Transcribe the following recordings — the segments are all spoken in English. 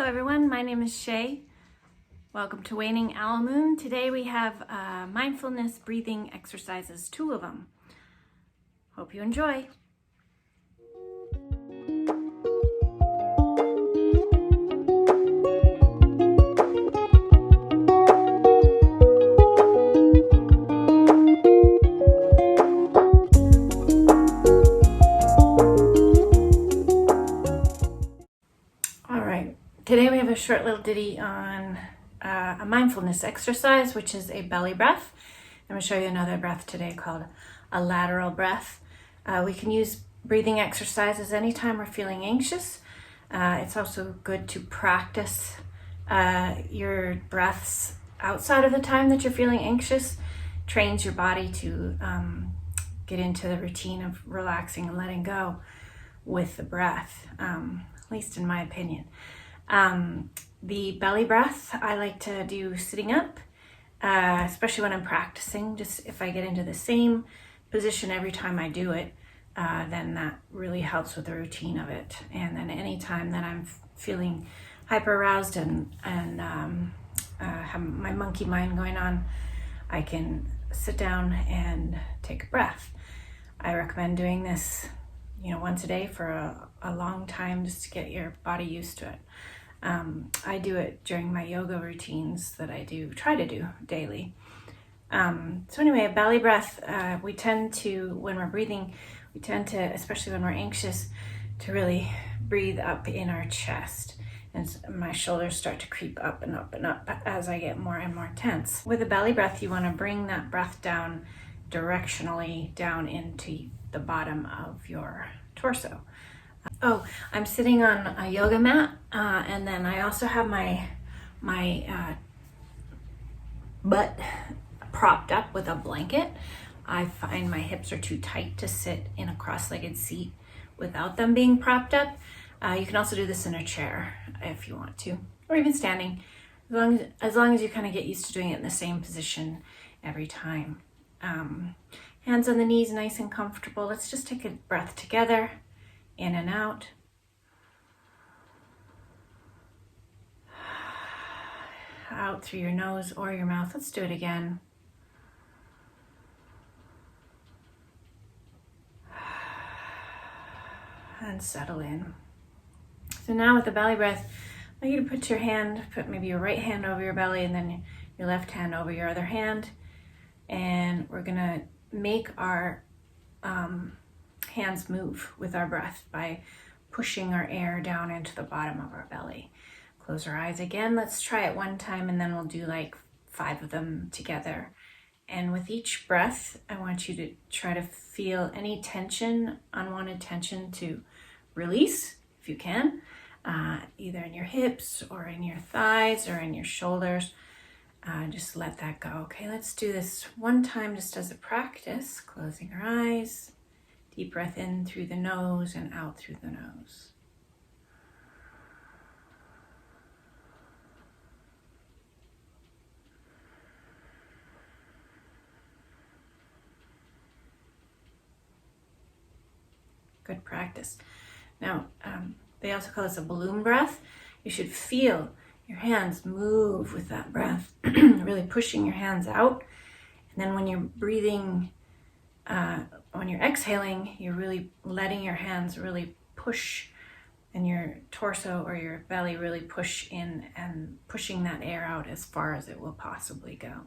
Hello everyone, my name is Shay. Welcome to Waning Owl Moon. Today we have mindfulness breathing exercises, 2 of them. Hope you enjoy. Today we have a short little ditty on a mindfulness exercise, which is a belly breath. I'm going to show you another breath today called a lateral breath. We can use breathing exercises anytime we're feeling anxious. It's also good to practice your breaths outside of the time that you're feeling anxious. Trains your body to get into the routine of relaxing and letting go with the breath, at least in my opinion. The belly breath I like to do sitting up, especially when I'm practicing. Just if I get into the same position every time I do it, then that really helps with the routine of it. And then anytime that I'm feeling hyper aroused and have my monkey mind going on, I can sit down and take a breath. I recommend doing this once a day for a long time, just to get your body used to it. I do it during my yoga routines that I try to do daily. So anyway, a belly breath, we tend to, when we're breathing, especially when we're anxious, to really breathe up in our chest. And my shoulders start to creep up and up and up as I get more and more tense. With a belly breath, you want to bring that breath down directionally down into the bottom of your torso. I'm sitting on a yoga mat, and then I also have my butt propped up with a blanket. I find my hips are too tight to sit in a cross-legged seat without them being propped up. You can also do this in a chair if you want to, or even standing, as long as you kind of get used to doing it in the same position every time. Hands on the knees, nice and comfortable. Let's just take a breath together. In and out. Out through your nose or your mouth. Let's do it again. And settle in. So now with the belly breath, I want you to put maybe your right hand over your belly and then your left hand over your other hand. And we're gonna make our hands move with our breath by pushing our air down into the bottom of our belly. Close our eyes again. Let's try it one time and then we'll do like 5 of them together. And with each breath, I want you to try to feel any tension, unwanted tension, to release if you can, either in your hips or in your thighs or in your shoulders. Just let that go. Okay, let's do this one time just as a practice. Closing our eyes. Deep breath in through the nose and out through the nose. Good practice. Now, they also call this a balloon breath. You should feel your hands move with that breath, really pushing your hands out. And then when you're breathing, when you're exhaling, you're really letting your hands really push, and your torso or your belly really push in and pushing that air out as far as it will possibly go.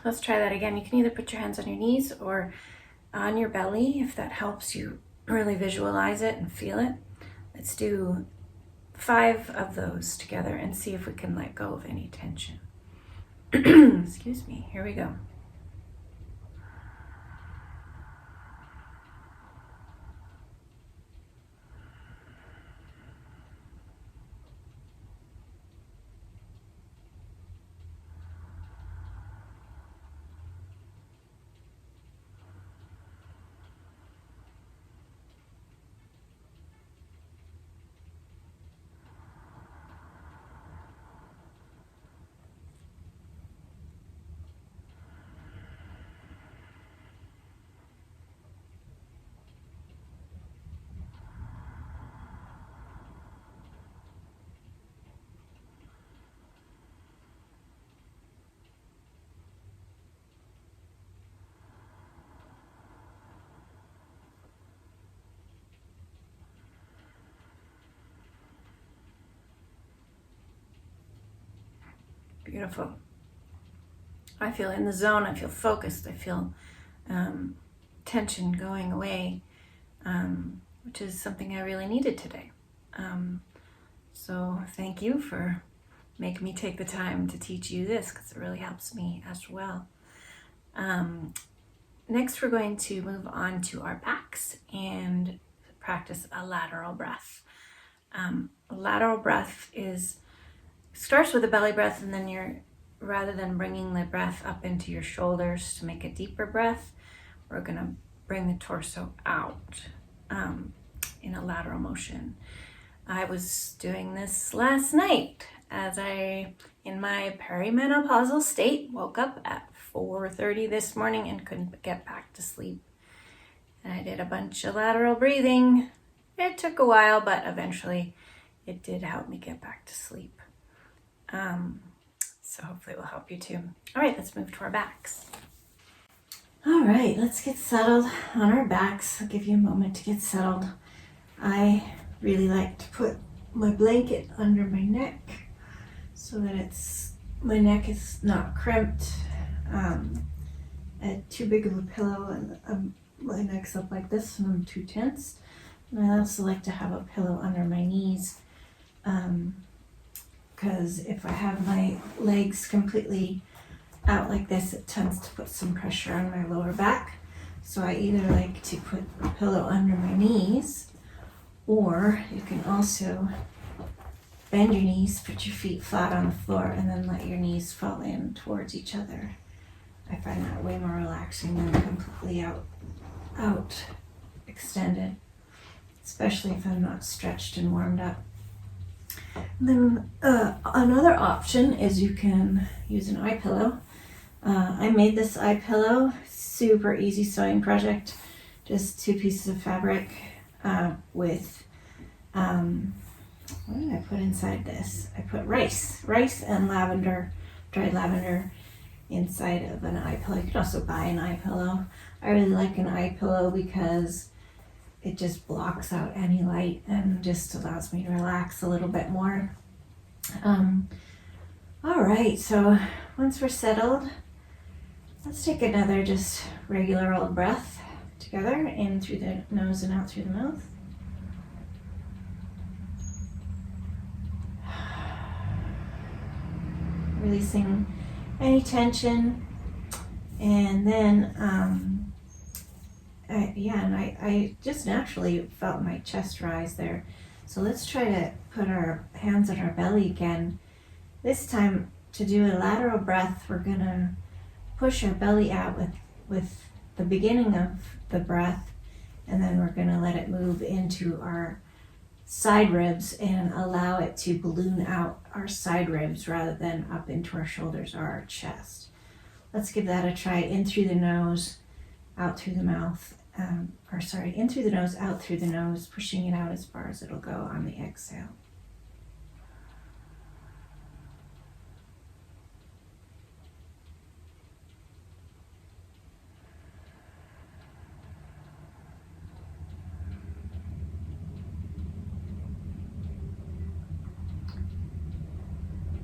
Let's try that again. You can either put your hands on your knees or on your belly if that helps you really visualize it and feel it. Let's do 5 of those together and see if we can let go of any tension. Excuse me. Here we go. Beautiful. I feel in the zone. I feel focused. I feel tension going away, which is something I really needed today. So thank you for making me take the time to teach you this, because it really helps me as well. Next, we're going to move on to our backs and practice a lateral breath. A lateral breath starts with a belly breath, and then rather than bringing the breath up into your shoulders to make a deeper breath, we're going to bring the torso out in a lateral motion. I was doing this last night as in my perimenopausal state, woke up at 4:30 this morning and couldn't get back to sleep. And I did a bunch of lateral breathing. It took a while, but eventually it did help me get back to sleep. So hopefully it will help you too. All right, let's move to our backs. All right, let's get settled on our backs. I'll give you a moment to get settled. I really like to put my blanket under my neck so that my neck is not crimped. I had too big of a pillow, and my neck's up like this and I'm too tense. And I also like to have a pillow under my knees, because if I have my legs completely out like this, it tends to put some pressure on my lower back. So I either like to put a pillow under my knees, or you can also bend your knees, put your feet flat on the floor, and then let your knees fall in towards each other. I find that way more relaxing than completely out extended, especially if I'm not stretched and warmed up. And then another option is you can use an eye pillow. I made this eye pillow, super easy sewing project, just 2 pieces of fabric with, what did I put inside this? I put rice and lavender, dried lavender inside of an eye pillow. You can also buy an eye pillow. I really like an eye pillow because it just blocks out any light and just allows me to relax a little bit more. All right, so once we're settled, let's take another just regular old breath together, in through the nose and out through the mouth. Releasing any tension, and then I just naturally felt my chest rise there. So let's try to put our hands on our belly again. This time, to do a lateral breath, we're gonna push our belly out with the beginning of the breath, and then we're gonna let it move into our side ribs and allow it to balloon out our side ribs rather than up into our shoulders or our chest. Let's give that a try. In through the nose, out through the mouth, in through the nose, out through the nose, pushing it out as far as it'll go on the exhale.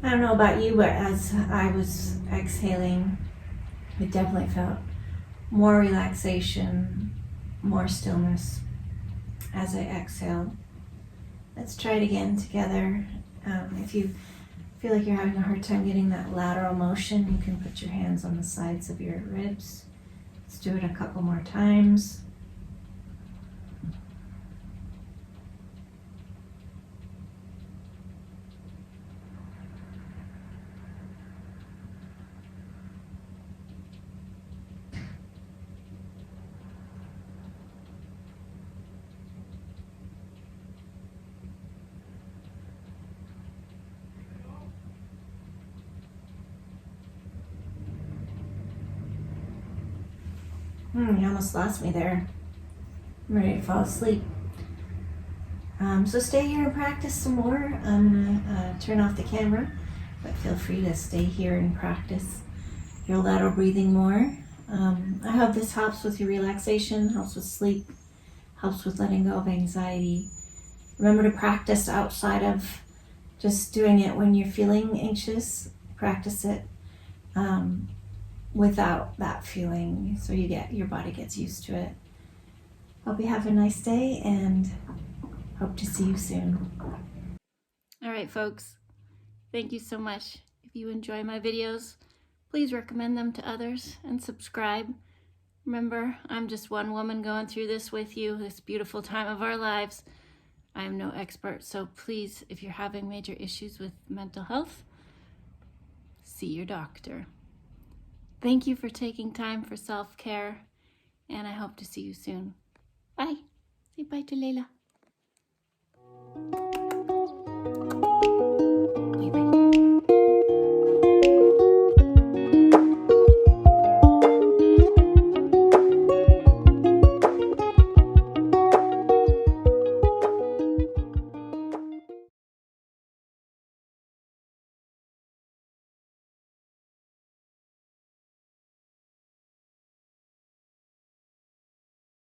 I don't know about you, but as I was exhaling, it definitely felt more relaxation, more stillness as I exhaled. Let's try it again together. If you feel like you're having a hard time getting that lateral motion, you can put your hands on the sides of your ribs. Let's do it a couple more times. You almost lost me there. I'm ready to fall asleep. So stay here and practice some more. I'm gonna turn off the camera, but feel free to stay here and practice your lateral breathing more. I hope this helps with your relaxation, helps with sleep, helps with letting go of anxiety. Remember to practice outside of just doing it when you're feeling anxious. practice it without that feeling, so your body gets used to it. Hope you have a nice day and hope to see you soon. All right, folks. Thank you so much. If you enjoy my videos, please recommend them to others and subscribe. Remember, I'm just one woman going through this with you, this beautiful time of our lives. I am no expert, so please, if you're having major issues with mental health, see your doctor. Thank you for taking time for self-care, and I hope to see you soon. Bye. Say bye to Layla.